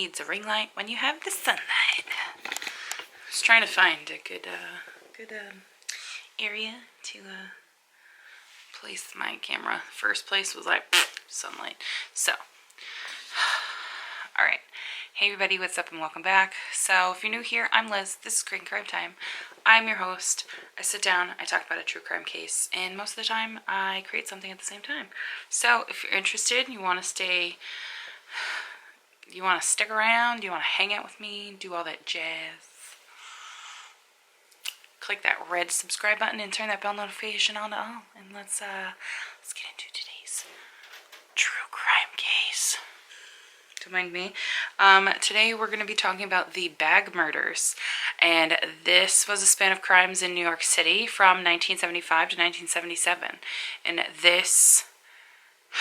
needs a ring light when you have the sunlight? I was trying to find a good area to place my camera. First place was like sunlight. So, all right. Hey everybody, what's up and welcome back. So if you're new here, I'm Liz. This is Green Crime Time. I'm your host. I sit down, I talk about a true crime case, and most of the time I create something at the same time. So if you're interested, you want to stick around, you want to hang out with me, do all that jazz, click that red subscribe button and turn that bell notification on to all, and let's get into today's true crime case. Don't mind me. Today we're going to be talking about the Bag murders, and this was a span of crimes in New York City from 1975 to 1977, and this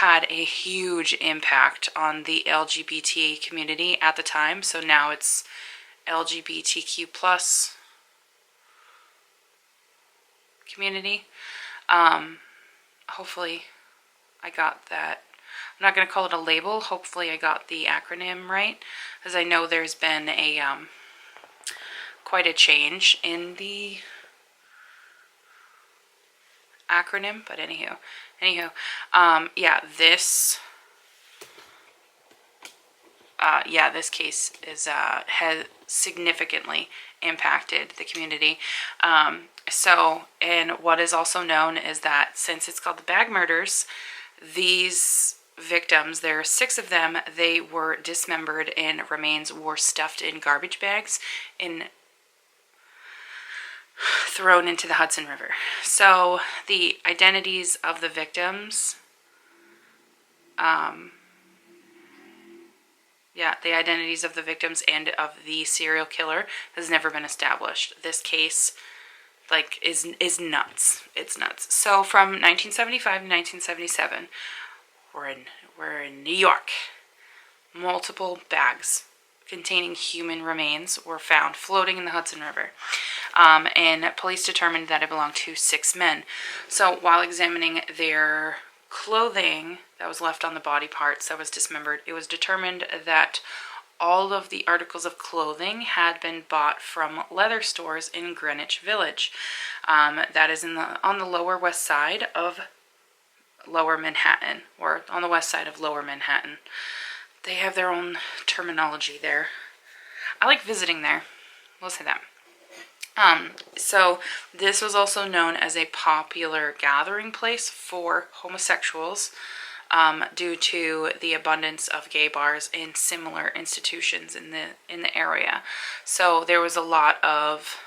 had a huge impact on the LGBT community at the time. So now it's LGBTQ plus community. Hopefully I got that. I'm not going to call it a label. Hopefully I got the acronym right, because I know there's been a quite a change in the acronym. But anywho, this case is has significantly impacted the community. And what is also known is that since it's called the Bag murders, these victims, there are 6 of them, they were dismembered and remains were stuffed in garbage bags and thrown into the Hudson River. So the identities of the victims, the identities of the victims and of the serial killer has never been established. This case, is nuts. It's nuts. So from 1975 to 1977, we're in New York. Multiple bags containing human remains were found floating in the Hudson River. And police determined that it belonged to 6 men. So while examining their clothing that was left on the body parts that was dismembered, it was determined that all of the articles of clothing had been bought from leather stores in Greenwich Village. That is on the lower west side of Lower Manhattan, or on the west side of Lower Manhattan. They have their own terminology there. I like visiting there. We'll say that. So this was also known as a popular gathering place for homosexuals, due to the abundance of gay bars and similar institutions in the area. So there was a lot of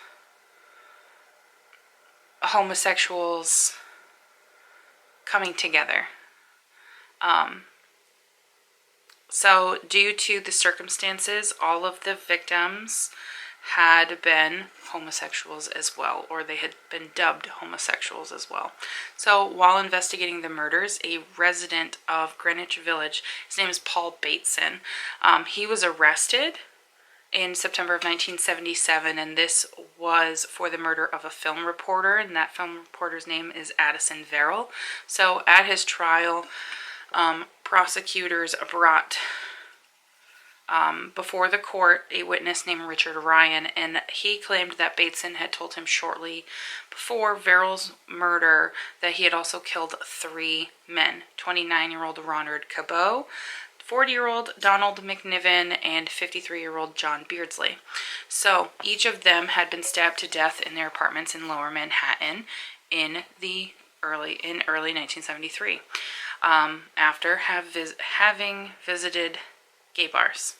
homosexuals coming together. So due to the circumstances, all of the victims had been homosexuals as well, or they had been dubbed homosexuals as well. So while investigating the murders, a resident of Greenwich Village, his name is Paul Bateson, he was arrested in September of 1977, and this was for the murder of a film reporter, and that film reporter's name is Addison Verrill. So at his trial, prosecutors brought before the court a witness named Richard Ryan, and he claimed that Bateson had told him shortly before Verrill's murder that he had also killed 3 men: 29-year-old Ronald Cabot, 40-year-old Donald McNiven, and 53-year-old John Beardsley. So each of them had been stabbed to death in their apartments in Lower Manhattan in early 1973, after having visited gay bars.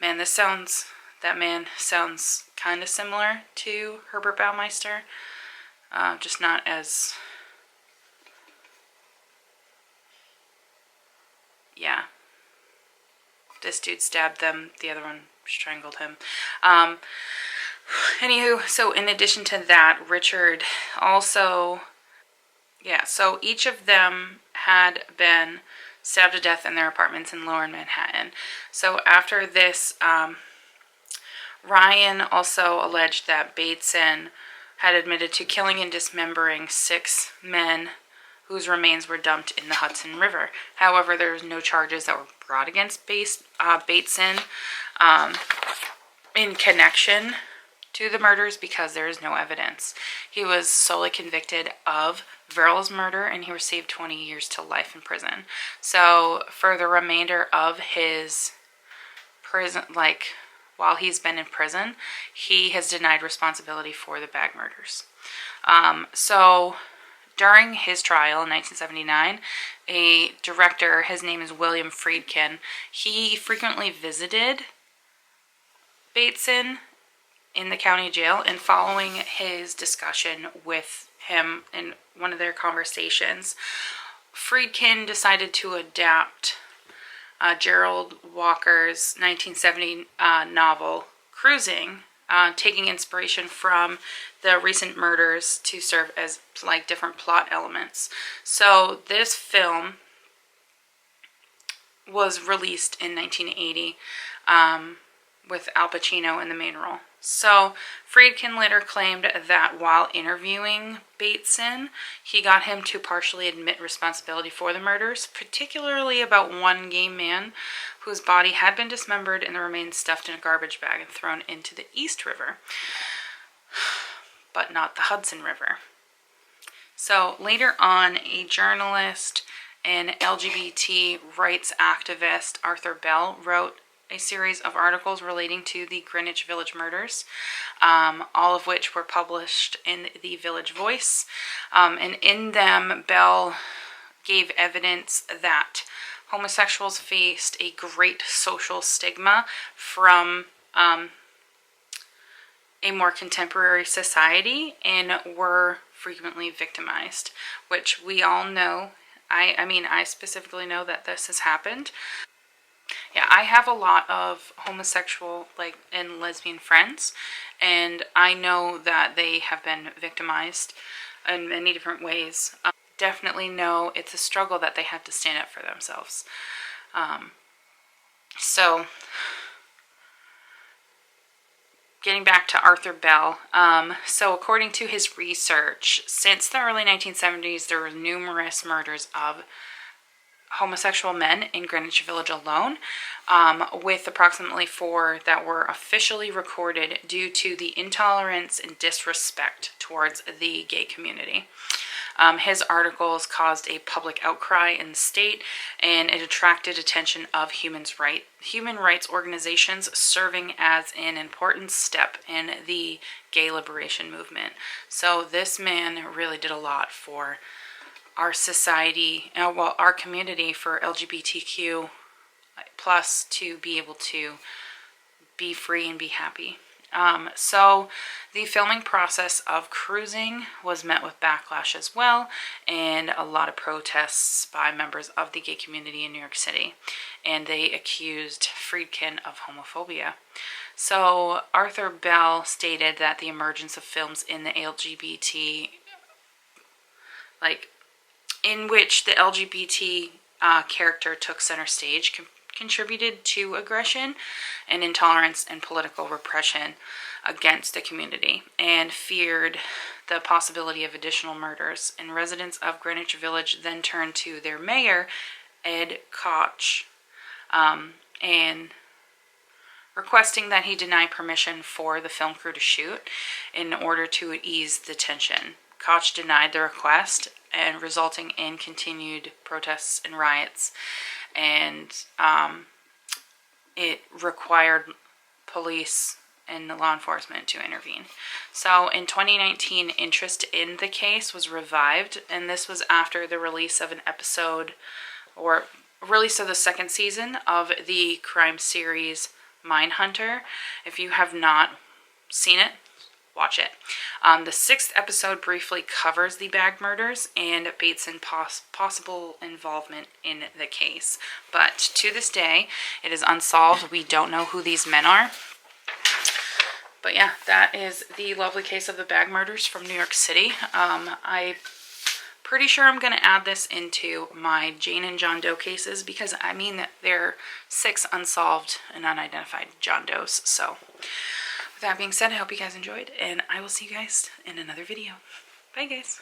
Man, that man sounds kind of similar to Herbert Baumeister, just not as, this dude stabbed them, the other one strangled him. Anywho, so in addition to that, Richard also, so each of them had been stabbed to death in their apartments in Lower Manhattan. So after this, Ryan also alleged that Bateson had admitted to killing and dismembering 6 men whose remains were dumped in the Hudson River. However, there was no charges that were brought against Bateson in connection to the murders because there is no evidence. He was solely convicted of Verrill's murder, and he received 20 years to life in prison. So for the remainder of his prison, like while he's been in prison, he has denied responsibility for the bag murders. So during his trial in 1979, a director, his name is William Friedkin, he frequently visited Bateson in the county jail, and following his discussion with him in one of their conversations, Friedkin decided to adapt Gerald Walker's 1970 novel Cruising, taking inspiration from the recent murders to serve as like different plot elements. So this film was released in 1980 with Al Pacino in the main role. So Friedkin later claimed that while interviewing Bateson, he got him to partially admit responsibility for the murders, particularly about one gay man whose body had been dismembered and the remains stuffed in a garbage bag and thrown into the East River, but not the Hudson River. So later on, a journalist and LGBT rights activist, Arthur Bell, wrote a series of articles relating to the Greenwich Village murders, all of which were published in the Village Voice. And in them, Bell gave evidence that homosexuals faced a great social stigma from a more contemporary society and were frequently victimized, which we all know. I specifically know that this has happened. Yeah, I have a lot of homosexual and lesbian friends, and I know that they have been victimized in many different ways. Definitely know it's a struggle that they have to stand up for themselves. So, getting back to Arthur Bell, so according to his research, since the early 1970s, there were numerous murders of homosexual men in Greenwich Village alone, with approximately 4 that were officially recorded due to the intolerance and disrespect towards the gay community. His articles caused a public outcry in the state, and it attracted attention of human rights organizations, serving as an important step in the gay liberation movement. So this man really did a lot for our society, our community, for LGBTQ plus to be able to be free and be happy. So the filming process of Cruising was met with backlash as well, and a lot of protests by members of the gay community in New York City, and they accused Friedkin of homophobia. So Arthur Bell stated that the emergence of films in the LGBT, in which the LGBT character took center stage, contributed to aggression and intolerance and political repression against the community, and feared the possibility of additional murders. And residents of Greenwich Village then turned to their mayor, Ed Koch, and requesting that he deny permission for the film crew to shoot in order to ease the tension. Koch denied the request, and resulting in continued protests and riots, and it required police and law enforcement to intervene. So in 2019, interest in the case was revived, and this was after the release of release of the second season of the crime series Mindhunter. If you have not seen it, watch it. The 6th episode briefly covers the bag murders and Bateson's possible involvement in the case. But to this day, it is unsolved. We don't know who these men are. But yeah, that is the lovely case of the bag murders from New York City. I'm pretty sure I'm going to add this into my Jane and John Doe cases, because there are 6 unsolved and unidentified John Does. So with that being said, I hope you guys enjoyed, and I will see you guys in another video. Bye, guys.